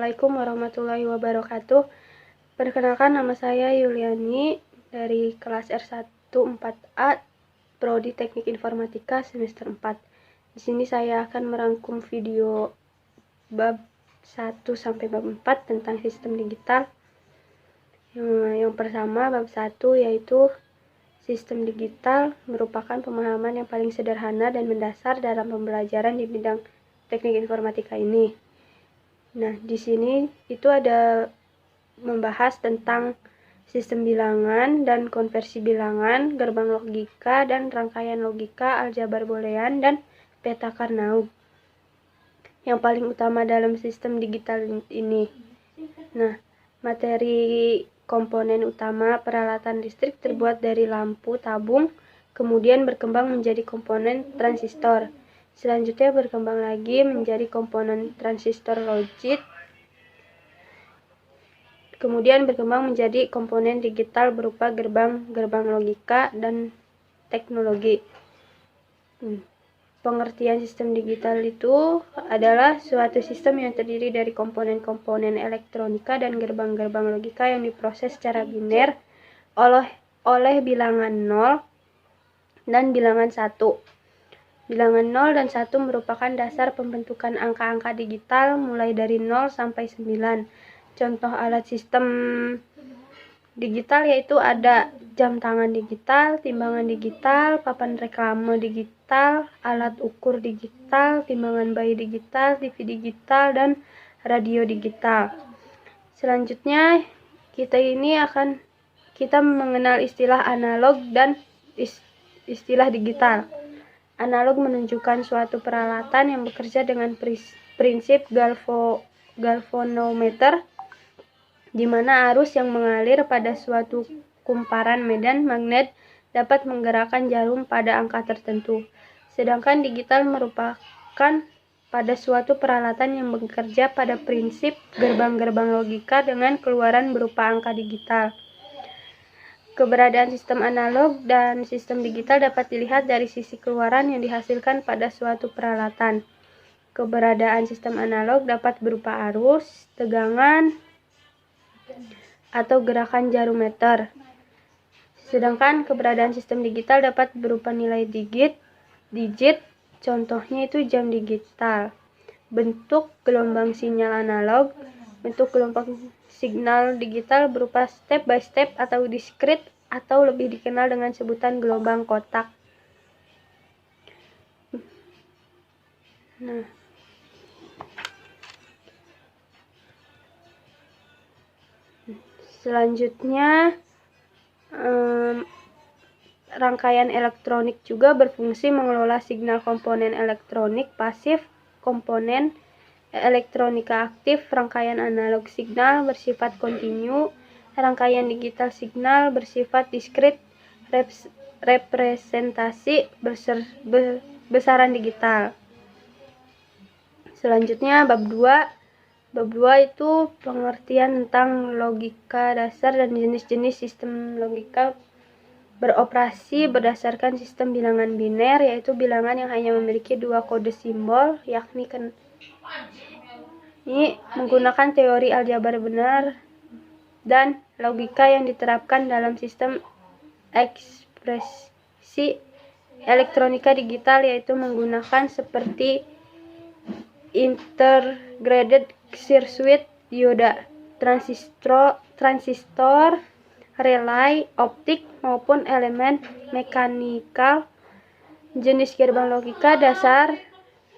Assalamualaikum warahmatullahi wabarakatuh. Perkenalkan, nama saya Yuliani dari kelas R1 4A Prodi Teknik Informatika semester 4. Di sini saya akan merangkum video bab 1 sampai bab 4 tentang sistem digital. Yang pertama, bab 1, yaitu sistem digital merupakan pemahaman yang paling sederhana dan mendasar dalam pembelajaran di bidang teknik informatika ini. Nah, di sini itu ada membahas tentang sistem bilangan dan konversi bilangan, gerbang logika dan rangkaian logika, aljabar boolean, dan peta Karnaug. Yang paling utama dalam sistem digital ini. Nah, materi komponen utama peralatan listrik terbuat dari lampu tabung, kemudian berkembang menjadi komponen transistor. Selanjutnya berkembang lagi menjadi komponen transistor logic, kemudian berkembang menjadi komponen digital berupa gerbang logika dan teknologi. Pengertian sistem digital itu adalah suatu sistem yang terdiri dari komponen-komponen elektronika dan gerbang-gerbang logika yang diproses secara biner oleh bilangan 0 dan bilangan 1. Bilangan 0 dan 1 merupakan dasar pembentukan angka-angka digital mulai dari 0 sampai 9. Contoh alat sistem digital yaitu ada jam tangan digital, timbangan digital, papan reklame digital, alat ukur digital, timbangan bayi digital, TV digital, dan radio digital. Selanjutnya kita mengenal istilah analog dan istilah digital. Analog menunjukkan suatu peralatan yang bekerja dengan prinsip galvanometer, di mana arus yang mengalir pada suatu kumparan medan magnet dapat menggerakkan jarum pada angka tertentu. Sedangkan digital merupakan pada suatu peralatan yang bekerja pada prinsip gerbang-gerbang logika dengan keluaran berupa angka digital. Keberadaan sistem analog dan sistem digital dapat dilihat dari sisi keluaran yang dihasilkan pada suatu peralatan. Keberadaan sistem analog dapat berupa arus, tegangan, atau gerakan jarum meter. Sedangkan keberadaan sistem digital dapat berupa nilai digit, contohnya itu jam digital. Bentuk gelombang sinyal analog, bentuk gelombang signal digital berupa step by step atau diskrit, atau lebih dikenal dengan sebutan gelombang kotak. Nah, selanjutnya rangkaian elektronik juga berfungsi mengelola signal komponen elektronik pasif, komponen elektronika aktif, rangkaian analog signal bersifat kontinu, rangkaian digital signal bersifat diskrit, representasi besaran digital. Selanjutnya bab 2. Bab 2 itu pengertian tentang logika dasar dan jenis-jenis sistem logika beroperasi berdasarkan sistem bilangan biner, yaitu bilangan yang hanya memiliki 2 kode simbol, yakni ini menggunakan teori aljabar benar dan logika yang diterapkan dalam sistem ekspresi elektronika digital, yaitu menggunakan seperti integrated circuit, dioda, transistor, relay, optik, maupun elemen mekanikal. Jenis gerbang logika dasar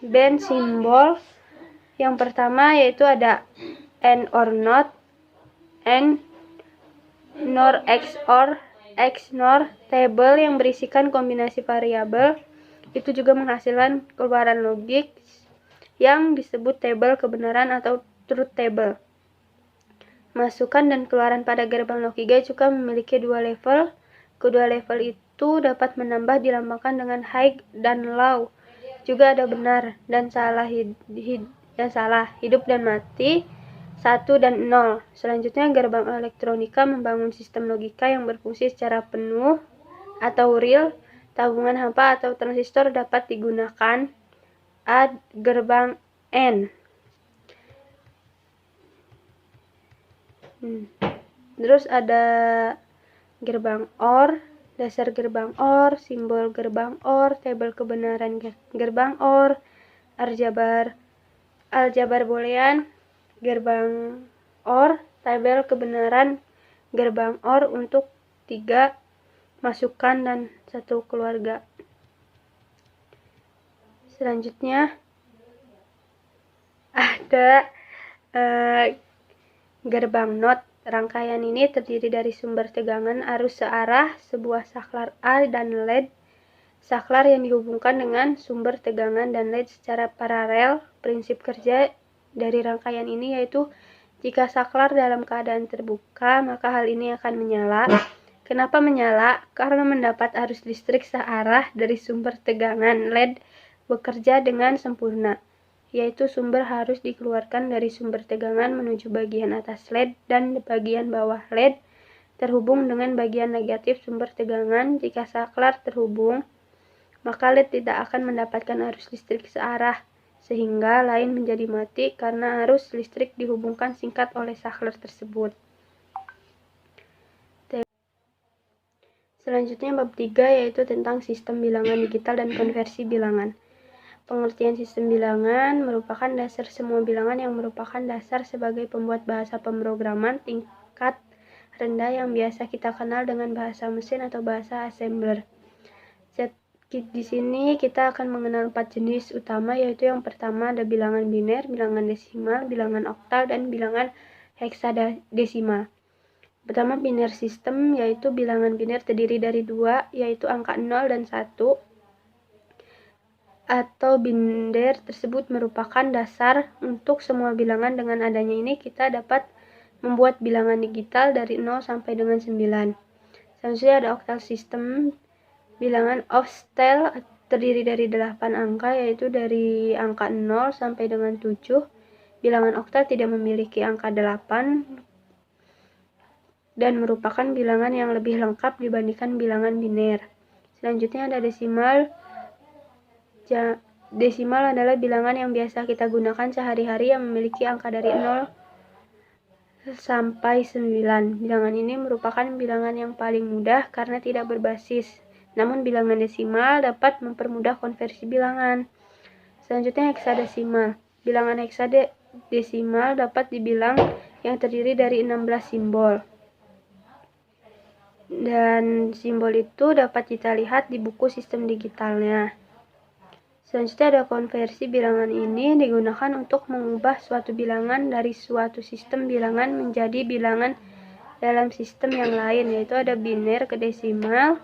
band simbol yang pertama yaitu ada AND or NOT, AND, NOR, XOR, XNOR, tabel yang berisikan kombinasi variabel. Itu juga menghasilkan keluaran logik yang disebut tabel kebenaran atau truth table. Masukan dan keluaran pada gerbang logika juga memiliki 2 level. Kedua level itu dapat menambah dilambangkan dengan high dan low. Juga ada benar dan salah, hidup dan mati, 1 dan 0. Selanjutnya gerbang elektronika membangun sistem logika yang berfungsi secara penuh atau real. Tabungan hampa atau transistor dapat digunakan. Gerbang N. Terus ada gerbang OR, dasar gerbang OR, simbol gerbang OR, tabel kebenaran gerbang OR, aljabar boolean gerbang OR, tabel kebenaran gerbang OR untuk 3 masukan dan 1 keluarga. Selanjutnya ada gerbang NOT. Rangkaian ini terdiri dari sumber tegangan arus searah, sebuah saklar A dan LED, saklar yang dihubungkan dengan sumber tegangan dan LED secara paralel. Prinsip kerja dari rangkaian ini yaitu jika saklar dalam keadaan terbuka, maka hal ini akan menyala. Kenapa menyala? Karena mendapat arus listrik searah dari sumber tegangan. LED bekerja dengan sempurna, yaitu sumber harus dikeluarkan dari sumber tegangan menuju bagian atas LED dan bagian bawah LED terhubung dengan bagian negatif sumber tegangan. Jika saklar terhubung, maka LED tidak akan mendapatkan arus listrik searah, sehingga line menjadi mati karena arus listrik dihubungkan singkat oleh saklar tersebut. Selanjutnya bab 3 yaitu tentang sistem bilangan digital dan konversi bilangan. Pengertian sistem bilangan merupakan dasar semua bilangan yang merupakan dasar sebagai pembuat bahasa pemrograman tingkat rendah yang biasa kita kenal dengan bahasa mesin atau bahasa assembler. Di sini kita akan mengenal 4 jenis utama, yaitu yang pertama ada bilangan biner, bilangan desimal, bilangan oktal, dan bilangan heksadesimal. Pertama, biner system, yaitu bilangan biner terdiri dari 2, yaitu angka 0 dan 1. Atau biner tersebut merupakan dasar untuk semua bilangan. Dengan adanya ini kita dapat membuat bilangan digital dari 0 sampai dengan 9. Selanjutnya ada octal system, bilangan octal terdiri dari 8 angka, yaitu dari angka 0 sampai dengan 7. Bilangan oktal tidak memiliki angka 8 dan merupakan bilangan yang lebih lengkap dibandingkan bilangan biner. Selanjutnya ada desimal. Desimal adalah bilangan yang biasa kita gunakan sehari-hari yang memiliki angka dari 0 sampai 9. Bilangan ini merupakan bilangan yang paling mudah karena tidak berbasis. Namun bilangan desimal dapat mempermudah konversi bilangan. Selanjutnya heksadesimal. Bilangan heksadesimal dapat dibilang yang terdiri dari 16 simbol. Dan simbol itu dapat kita lihat di buku sistem digitalnya. Selanjutnya ada konversi. Bilangan ini digunakan untuk mengubah suatu bilangan dari suatu sistem bilangan menjadi bilangan dalam sistem yang lain, yaitu ada biner ke desimal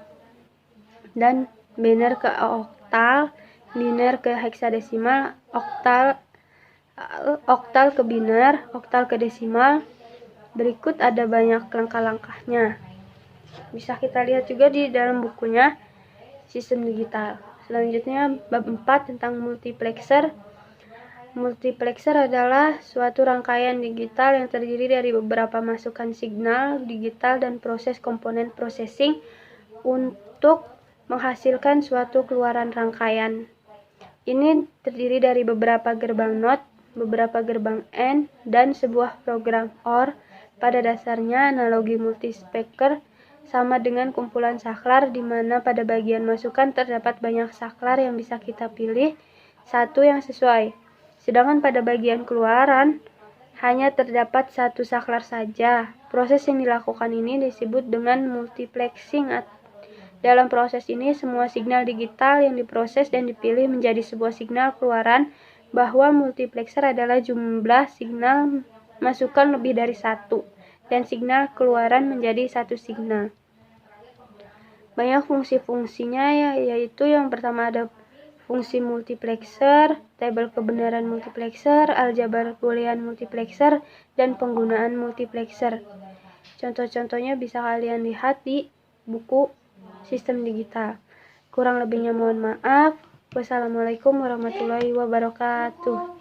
dan biner ke oktal, biner ke heksadesimal, oktal ke biner, oktal ke desimal. Berikut ada banyak langkah-langkahnya. Bisa kita lihat juga di dalam bukunya sistem digital. Selanjutnya bab 4 tentang multiplexer. Multiplexer adalah suatu rangkaian digital yang terdiri dari beberapa masukan signal digital dan proses komponen processing untuk menghasilkan suatu keluaran rangkaian. Ini terdiri dari beberapa gerbang NOT, beberapa gerbang AND, dan sebuah program OR. Pada dasarnya analogi multiplexer sama dengan kumpulan saklar, di mana pada bagian masukan terdapat banyak saklar yang bisa kita pilih satu yang sesuai. Sedangkan pada bagian keluaran hanya terdapat satu saklar saja. Proses yang dilakukan ini disebut dengan multiplexing. Dalam proses ini semua signal digital yang diproses dan dipilih menjadi sebuah signal keluaran, bahwa multiplexer adalah jumlah signal masukan lebih dari satu dan signal keluaran menjadi satu signal. Banyak fungsi-fungsinya, yaitu yang pertama ada fungsi multiplexer, tabel kebenaran multiplexer, aljabar boolean multiplexer, dan penggunaan multiplexer. Contoh-contohnya bisa kalian lihat di buku sistem digital. Kurang lebihnya mohon maaf. Wassalamualaikum warahmatullahi wabarakatuh.